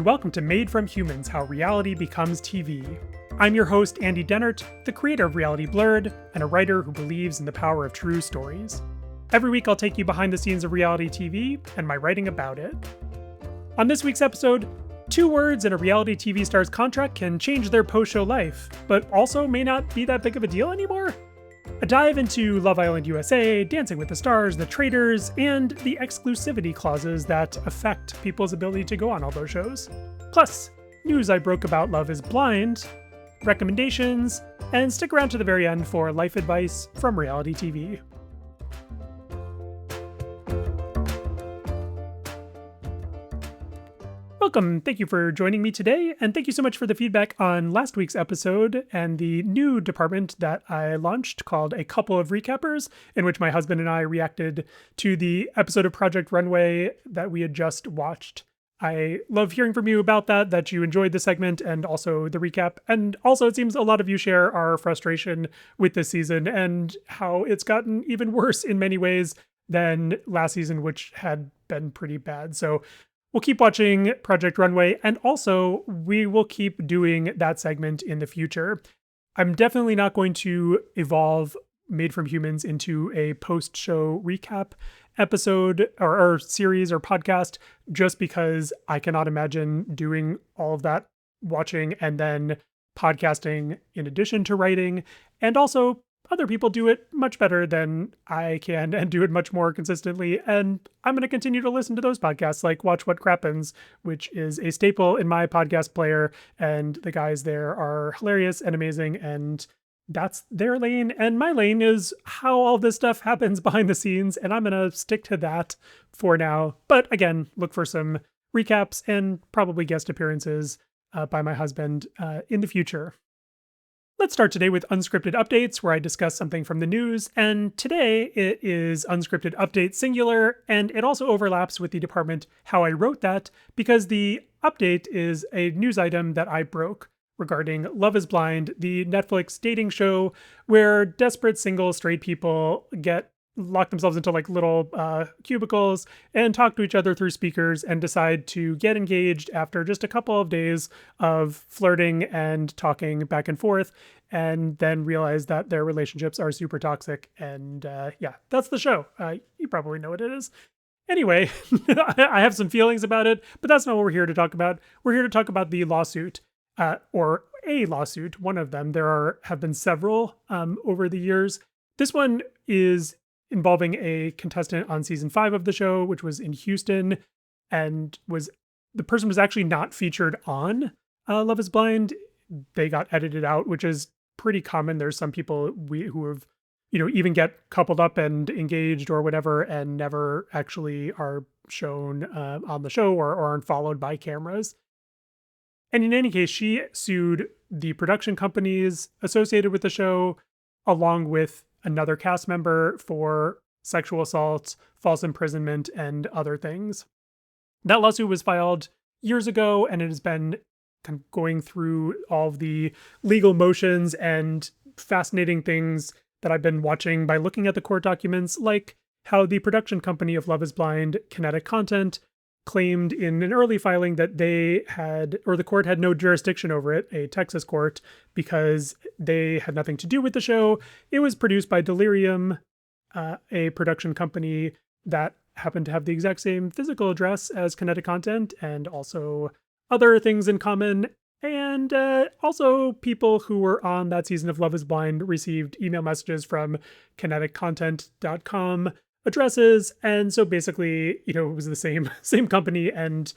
and welcome to Made from Humans, How Reality Becomes TV. I'm your host, Andy Dennert, the creator of Reality Blurred, and a writer who believes in the power of true stories. Every week I'll take you behind the scenes of reality TV and my writing about it. On this week's episode, 2 words in a reality TV star's contract can change their post-show life, but also may not be that big of a deal anymore. A dive into Love Island USA, Dancing with the Stars, The Traitors, and the exclusivity clauses that affect people's ability to go on all those shows. Plus, news I broke about Love is Blind, recommendations, and stick around to the very end for life advice from reality TV. Welcome, thank you for joining me today, and thank you so much for the feedback on last week's episode and the new department that I launched called A Couple of Recappers, in which my husband and I reacted to the episode of Project Runway that we had just watched. I love hearing from you about that you enjoyed the segment and also the recap. And also it seems a lot of you share our frustration with this season and how it's gotten even worse in many ways than last season, which had been pretty bad. So we'll keep watching Project Runway, and also we will keep doing that segment in the future. I'm definitely not going to evolve Made from Humans into a post-show recap episode or series or podcast, just because I cannot imagine doing all of that watching and then podcasting in addition to writing. And also, other people do it much better than I can and do it much more consistently. And I'm going to continue to listen to those podcasts like Watch What Crappens, which is a staple in my podcast player. And the guys there are hilarious and amazing. And that's their lane. And my lane is how all this stuff happens behind the scenes. And I'm going to stick to that for now. But again, look for some recaps and probably guest appearances by my husband in the future. Let's start today with Unscripted Updates, where I discuss something from the news, and today it is Unscripted Update singular, and it also overlaps with the department How I Wrote That, because the update is a news item that I broke regarding Love is Blind, the Netflix dating show where desperate single straight people lock themselves into like little cubicles and talk to each other through speakers and decide to get engaged after just a couple of days of flirting and talking back and forth, and then realize that their relationships are super toxic. And yeah, that's the show. You probably know what it is. Anyway, I have some feelings about it, but that's not what we're here to talk about. We're here to talk about the lawsuit, or a lawsuit, one of them. Have been several over the years. This one is involving a contestant on season 5 of the show, which was in Houston, and the person was actually not featured on Love is Blind. They got edited out, which is pretty common. There's some people who have, even get coupled up and engaged or whatever, and never actually are shown on the show or aren't followed by cameras. And in any case, she sued the production companies associated with the show, along with another cast member, for sexual assault, false imprisonment, and other things. That lawsuit was filed years ago, and it has been kind of going through all of the legal motions and fascinating things that I've been watching by looking at the court documents, like how the production company of Love is Blind, Kinetic Content, claimed in an early filing that the court had no jurisdiction over it, a Texas court, because they had nothing to do with the show. It was produced by Delirium, a production company that happened to have the exact same physical address as Kinetic Content, and also other things in common. And also people who were on that season of Love is Blind received email messages from kineticcontent.com addresses, and so basically, it was the same company. And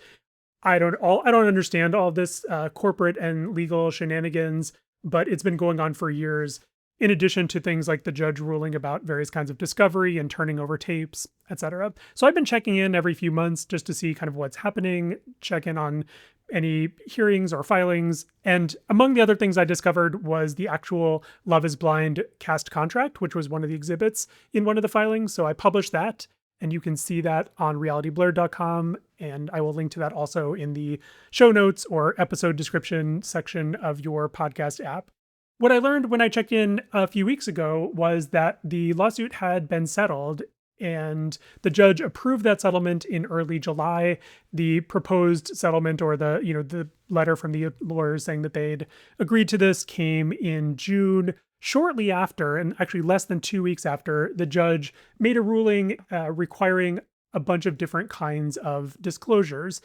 I don't understand all this corporate and legal shenanigans, but it's been going on for years. In addition to things like the judge ruling about various kinds of discovery and turning over tapes, etc. So I've been checking in every few months just to see kind of what's happening, check in on any hearings or filings. And among the other things I discovered was the actual Love is Blind cast contract, which was one of the exhibits in one of the filings. So I published that, and you can see that on realityblurred.com. And I will link to that also in the show notes or episode description section of your podcast app. What I learned when I checked in a few weeks ago was that the lawsuit had been settled And the judge approved that settlement in early July. The proposed settlement, or the letter from the lawyers saying that they'd agreed to this, came in June. Shortly after, and actually less than 2 weeks after, the judge made a ruling requiring a bunch of different kinds of disclosures.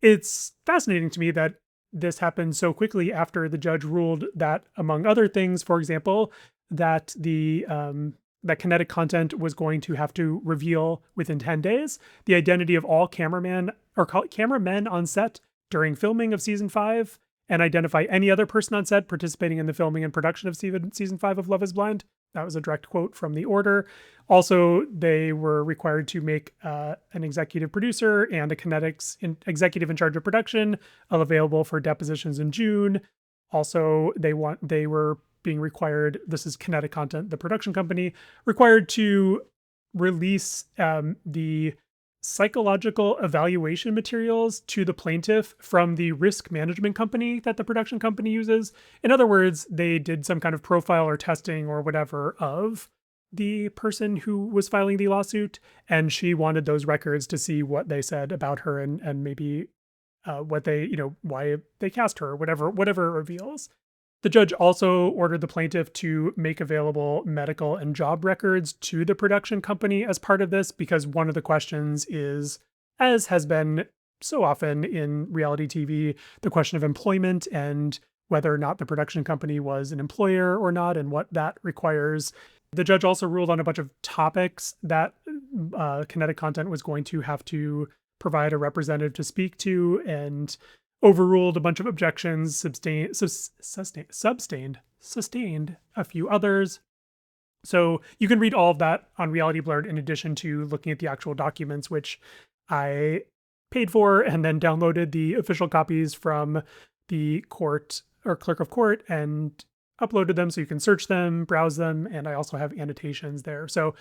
It's fascinating to me that this happened so quickly after the judge ruled that, among other things, for example, that that kinetic content was going to have to reveal within 10 days the identity of all cameramen on set during filming of season 5, and identify any other person on set participating in the filming and production of season 5 of Love is Blind. That was a direct quote from the order. Also, they were required to make an executive producer and a executive in charge of production available for depositions in June. Also, they were being required, this is Kinetic Content, the production company, required to release the psychological evaluation materials to the plaintiff from the risk management company that the production company uses. In other words, they did some kind of profile or testing or whatever of the person who was filing the lawsuit, and she wanted those records to see what they said about her and maybe what they, why they cast her, whatever it reveals. The judge also ordered the plaintiff to make available medical and job records to the production company as part of this, because one of the questions is, as has been so often in reality TV, the question of employment and whether or not the production company was an employer or not, and what that requires. The judge also ruled on a bunch of topics that Kinetic Content was going to have to provide a representative to speak to, and overruled a bunch of objections, sustained a few others. So you can read all of that on Reality Blurred in addition to looking at the actual documents, which I paid for and then downloaded the official copies from the court or clerk of court and uploaded them so you can search them, browse them, and I also have annotations there. So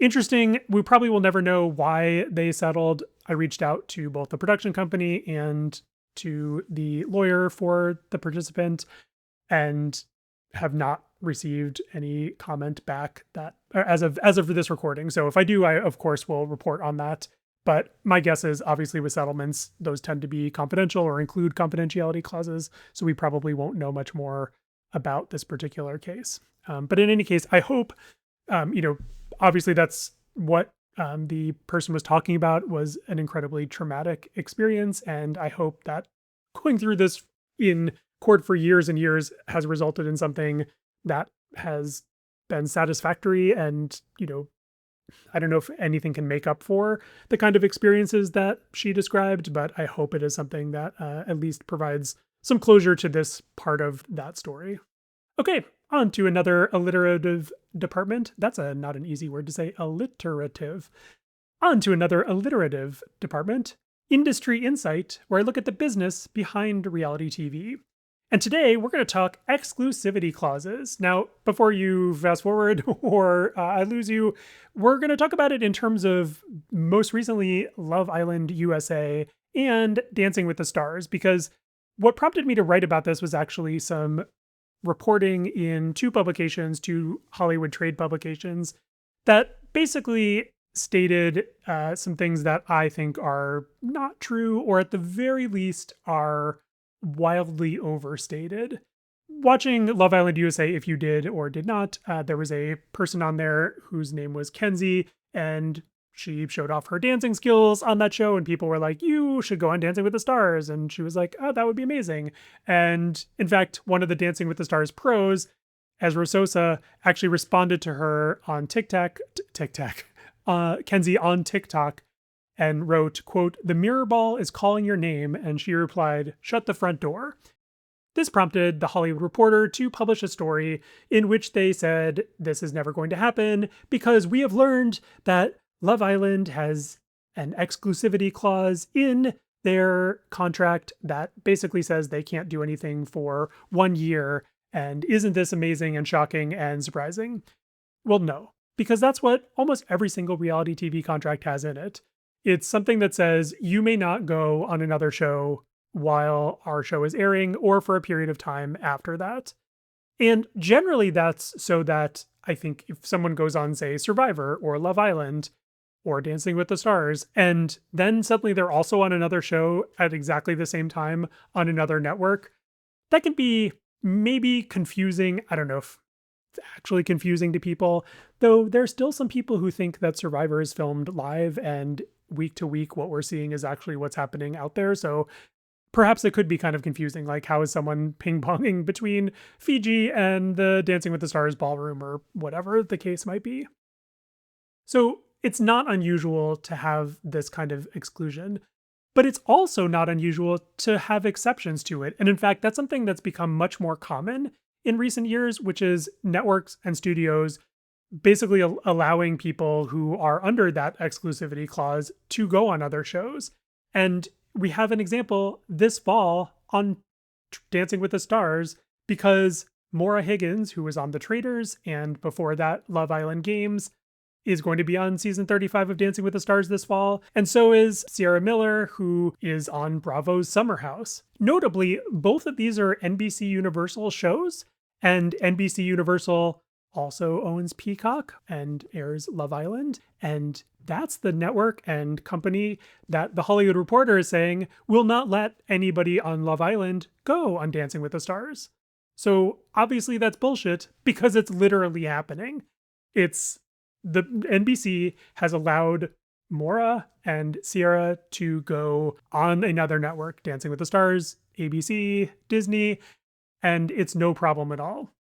interesting. We probably will never know why they settled. I reached out to both the production company and to the lawyer for the participant and have not received any comment back that as of this recording. So if I do, I of course will report on that. But my guess is, obviously with settlements, those tend to be confidential or include confidentiality clauses. So we probably won't know much more about this particular case. But in any case, I hope, obviously that's what the person was talking about, was an incredibly traumatic experience. And I hope that going through this in court for years and years has resulted in something that has been satisfactory. And, I don't know if anything can make up for the kind of experiences that she described, but I hope it is something that at least provides some closure to this part of that story. Okay, on to another alliterative department. That's not an easy word to say, alliterative. On to another alliterative department, Industry Insight, where I look at the business behind reality TV. And today we're going to talk exclusivity clauses. Now, before you fast forward or I lose you, we're going to talk about it in terms of most recently Love Island USA and Dancing with the Stars, because what prompted me to write about this was actually some reporting in two Hollywood trade publications that basically stated some things that I think are not true, or at the very least are wildly overstated. Watching Love Island USA, if you did or did not, there was a person on there whose name was Kenzie, and she showed off her dancing skills on that show, and people were like, you should go on Dancing with the Stars. And she was like, oh, that would be amazing. And in fact, one of the Dancing with the Stars pros, Ezra Sosa, actually responded to her on Kenzie on TikTok, and wrote, quote, "The mirror ball is calling your name," and she replied, "Shut the front door." This prompted The Hollywood Reporter to publish a story in which they said this is never going to happen because we have learned that Love Island has an exclusivity clause in their contract that basically says they can't do anything for 1 year. And isn't this amazing and shocking and surprising? Well, no, because that's what almost every single reality TV contract has in it. It's something that says you may not go on another show while our show is airing or for a period of time after that. And generally that's so that I think if someone goes on, say, Survivor or Love Island, or Dancing with the Stars. And then suddenly they're also on another show at exactly the same time on another network. That can be maybe confusing. I don't know if it's actually confusing to people, though there's still some people who think that Survivor is filmed live and week to week what we're seeing is actually what's happening out there. So perhaps it could be kind of confusing. Like, how is someone ping-ponging between Fiji and the Dancing with the Stars ballroom or whatever the case might be? So it's not unusual to have this kind of exclusion, but it's also not unusual to have exceptions to it. And in fact, that's something that's become much more common in recent years, which is networks and studios basically allowing people who are under that exclusivity clause to go on other shows. And we have an example this fall on Dancing with the Stars because Maura Higgins, who was on The Traitors and before that Love Island Games, is going to be on season 35 of Dancing with the Stars this fall. And so is Sierra Miller, who is on Bravo's Summer House. Notably, both of these are NBC Universal shows, and NBC Universal also owns Peacock and airs Love Island. And that's the network and company that The Hollywood Reporter is saying will not let anybody on Love Island go on Dancing with the Stars. So obviously that's bullshit because it's literally happening. The NBC has allowed Maura and Sierra to go on another network, Dancing with the Stars, ABC, Disney, and it's no problem at all.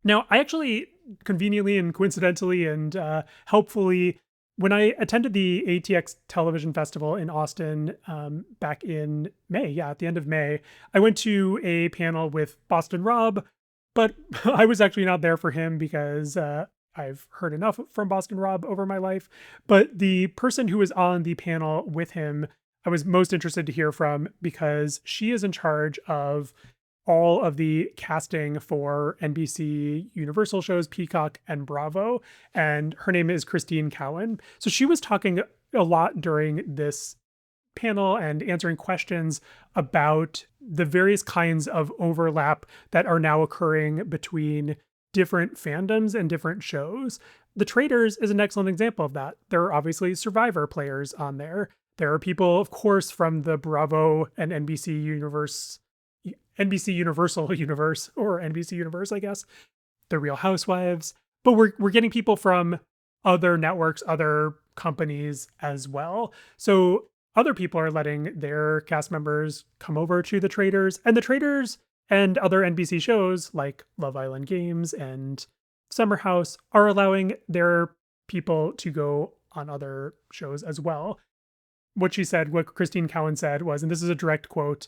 Now, I actually conveniently and coincidentally and helpfully, when I attended the ATX Television Festival in Austin back in May, at the end of May, I went to a panel with Boston Rob, but I was actually not there for him because I've heard enough from Boston Rob over my life. But the person who was on the panel with him, I was most interested to hear from because she is in charge of all of the casting for NBC Universal shows, Peacock and Bravo. And her name is Christine Cowan. So she was talking a lot during this panel and answering questions about the various kinds of overlap that are now occurring between different fandoms and different shows. The Traitors is an excellent example of that. There are obviously Survivor players on there. There are people, of course, from the Bravo and NBC Universal universe, or NBC universe, I guess, The Real Housewives. But we're getting people from other networks, other companies as well. So other people are letting their cast members come over to the Traitors, and the Traitors and other NBC shows like Love Island Games and Summer House are allowing their people to go on other shows as well. What Christine Cowan said was, and this is a direct quote,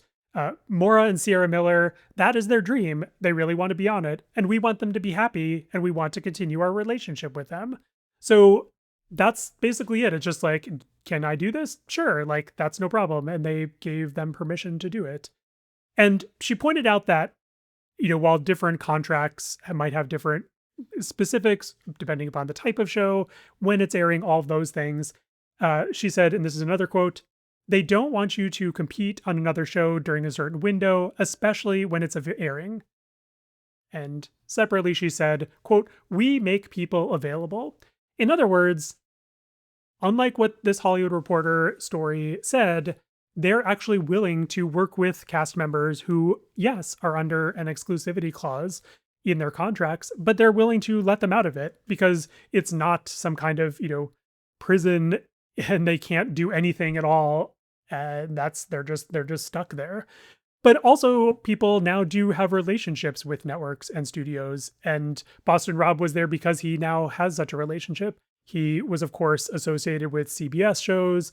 Maura and Sierra Miller, that is their dream. They really want to be on it, and we want them to be happy, and we want to continue our relationship with them. So that's basically it. It's just like, can I do this? Sure, like, that's no problem. And they gave them permission to do it. And she pointed out that, while different contracts might have different specifics, depending upon the type of show, when it's airing, all of those things, she said, and this is another quote, they don't want you to compete on another show during a certain window, especially when it's airing. And separately, she said, quote, we make people available. In other words, unlike what this Hollywood Reporter story said, they're actually willing to work with cast members who, yes, are under an exclusivity clause in their contracts, but they're willing to let them out of it because it's not some kind of, prison and they can't do anything at all. And they're just stuck there. But also people now do have relationships with networks and studios. And Boston Rob was there because he now has such a relationship. He was, of course, associated with CBS shows,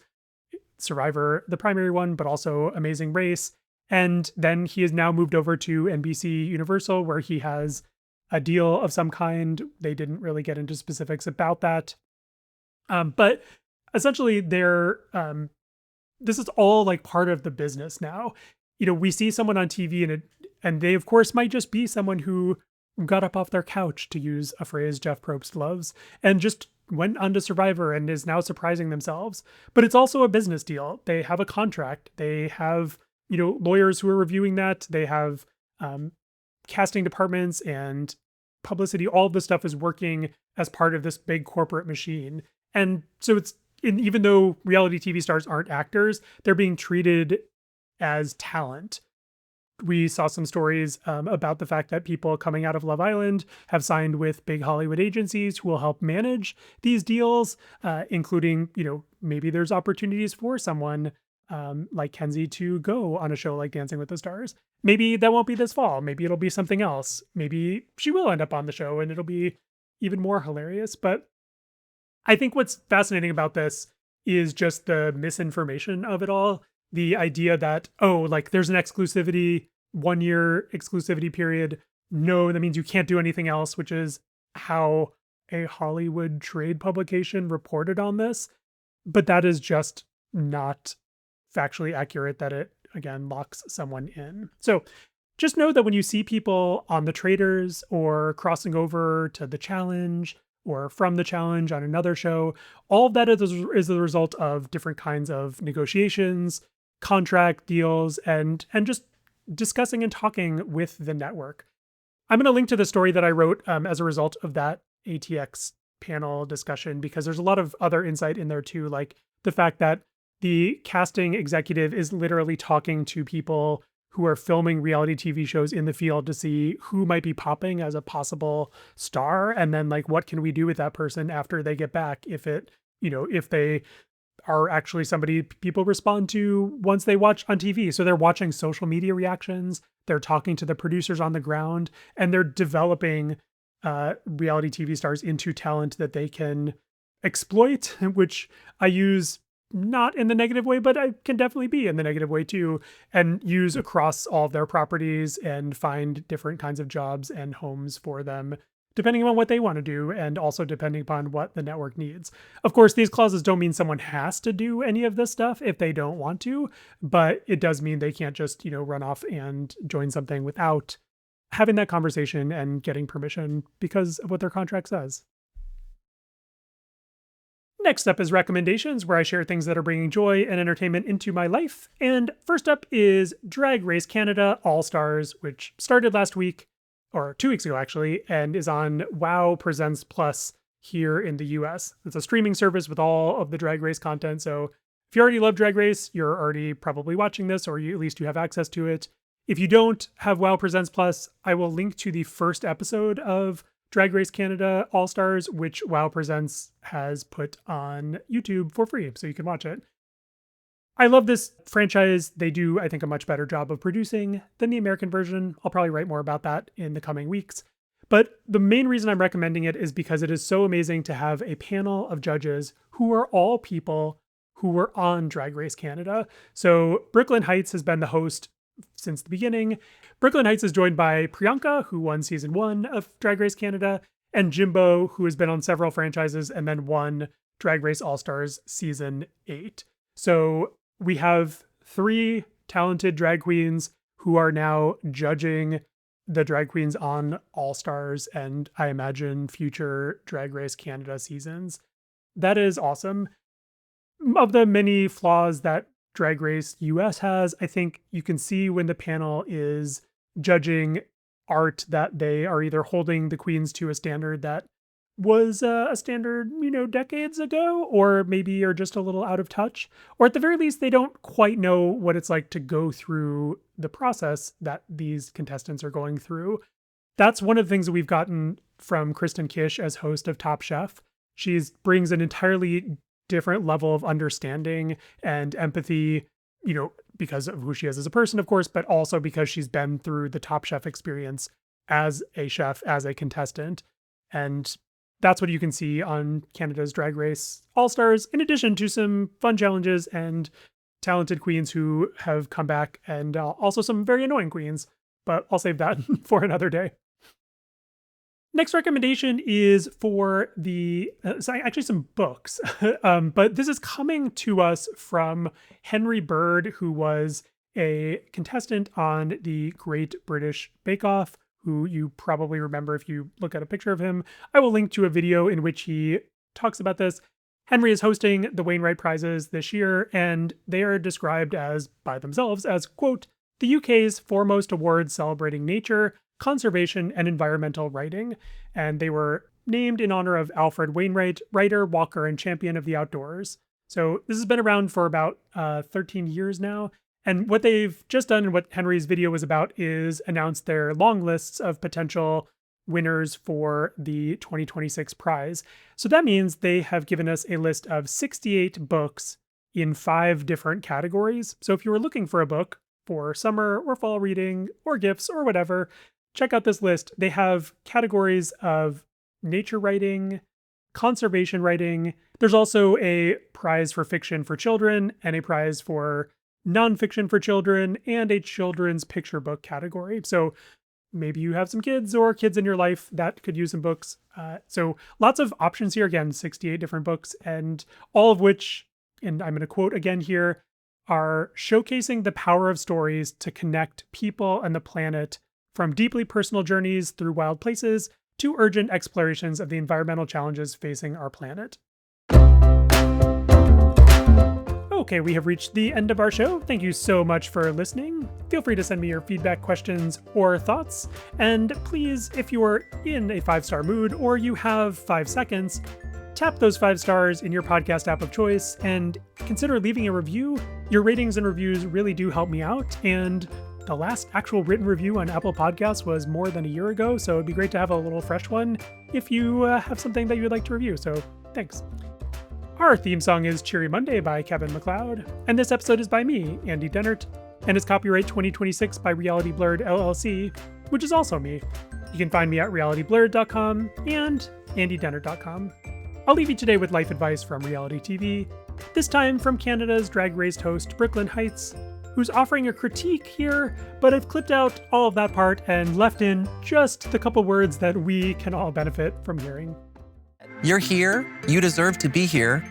Survivor, the primary one, but also Amazing Race. And then he has now moved over to NBC Universal, where he has a deal of some kind. They didn't really get into specifics about that. But essentially, this is all like part of the business now. We see someone on TV and they, of course, might just be someone who got up off their couch, to use a phrase Jeff Probst loves, and just went onto Survivor and is now surprising themselves. But it's also a business deal. They have a contract. They have, lawyers who are reviewing that. They have casting departments and publicity. All of this stuff is working as part of this big corporate machine. And so even though reality TV stars aren't actors, they're being treated as talent. We saw some stories about the fact that people coming out of Love Island have signed with big Hollywood agencies who will help manage these deals, including, maybe there's opportunities for someone like Kenzie to go on a show like Dancing with the Stars. Maybe that won't be this fall. Maybe it'll be something else. Maybe she will end up on the show and it'll be even more hilarious. But I think what's fascinating about this is just the misinformation of it all. The idea that, there's an exclusivity, 1-year exclusivity period. No, that means you can't do anything else, which is how a Hollywood trade publication reported on this. But that is just not factually accurate, that it, again, locks someone in. So just know that when you see people on the Traders or crossing over to the Challenge or from the Challenge on another show, all of that is the result of different kinds of negotiations, contract deals, and just discussing and talking with the network. I'm going to link to the story that I wrote as a result of that ATX panel discussion, because there's a lot of other insight in there too, like the fact that the casting executive is literally talking to people who are filming reality TV shows in the field to see who might be popping as a possible star. And then what can we do with that person after they get back? If they are actually somebody people respond to once they watch on TV. So they're watching social media reactions, they're talking to the producers on the ground, and they're developing reality TV stars into talent that they can exploit, which I use not in the negative way, but I can definitely be in the negative way too, and use across all of their properties and find different kinds of jobs and homes for them, depending on what they want to do, and also depending upon what the network needs. Of course, these clauses don't mean someone has to do any of this stuff if they don't want to, but it does mean they can't just, run off and join something without having that conversation and getting permission because of what their contract says. Next up is recommendations, where I share things that are bringing joy and entertainment into my life. And first up is Drag Race Canada All-Stars, which started last week, or 2 weeks ago actually, and is on WoW Presents Plus here in the US. It's a streaming service with all of the Drag Race content. So if you already love Drag Race, you're already probably watching this, or at least you have access to it. If you don't have WoW Presents Plus, I will link to the first episode of Drag Race Canada All-Stars, which WoW Presents has put on YouTube for free, so you can watch it. I love this franchise. They do, I think, a much better job of producing than the American version. I'll probably write more about that in the coming weeks. But the main reason I'm recommending it is because it is so amazing to have a panel of judges who are all people who were on Drag Race Canada. So Brooklyn Heights has been the host since the beginning. Brooklyn Heights is joined by Priyanka, who won season 1 of Drag Race Canada, and Jimbo, who has been on several franchises and then won Drag Race All-Stars season 8. So we have 3 talented drag queens who are now judging the drag queens on All-Stars and, I imagine, future Drag Race Canada seasons. That is awesome. Of the many flaws that Drag Race US has, I think you can see when the panel is judging art that they are either holding the queens to a standard that was a standard, decades ago, or maybe are just a little out of touch, or at the very least, they don't quite know what it's like to go through the process that these contestants are going through. That's one of the things that we've gotten from Kristen Kish as host of Top Chef. She brings an entirely different level of understanding and empathy, because of who she is as a person, of course, but also because she's been through the Top Chef experience as a chef, as a contestant. And that's what you can see on Canada's Drag Race All-Stars, in addition to some fun challenges and talented queens who have come back, and also some very annoying queens, but I'll save that for another day. Next recommendation is for actually some books, but this is coming to us from Henry Bird, who was a contestant on the Great British Bake Off, who you probably remember if you look at a picture of him. I will link to a video in which he talks about this. Henry is hosting the Wainwright Prizes this year, and they are described by themselves as, quote, the UK's foremost awards celebrating nature, conservation, and environmental writing. And they were named in honor of Alfred Wainwright, writer, walker, and champion of the outdoors. So this has been around for about 13 years now. And what they've just done and what Henry's video was about is announce their long lists of potential winners for the 2026 prize. So that means they have given us a list of 68 books in 5 different categories. So if you were looking for a book for summer or fall reading or gifts or whatever, check out this list. They have categories of nature writing, conservation writing. There's also a prize for fiction for children and a prize for nonfiction for children and a children's picture book category. So maybe you have some kids or kids in your life that could use some books. So lots of options here. Again, 68 different books, and all of which, and I'm going to quote again here, are showcasing the power of stories to connect people and the planet, from deeply personal journeys through wild places to urgent explorations of the environmental challenges facing our planet. Okay, we have reached the end of our show. Thank you so much for listening. Feel free to send me your feedback, questions, or thoughts. And please, if you are in a 5-star mood or you have 5 seconds, tap those 5 stars in your podcast app of choice and consider leaving a review. Your ratings and reviews really do help me out. And the last actual written review on Apple Podcasts was more than a year ago, so it'd be great to have a little fresh one if you have something that you would like to review. So thanks. Our theme song is Cheery Monday by Kevin MacLeod, and this episode is by me, Andy Dennert, and is copyright 2026 by Reality Blurred LLC, which is also me. You can find me at realityblurred.com and andydennert.com. I'll leave you today with life advice from reality TV, this time from Canada's Drag Race host Brooklyn Heights, who's offering a critique here, but I've clipped out all of that part and left in just the couple words that we can all benefit from hearing. You're here, you deserve to be here,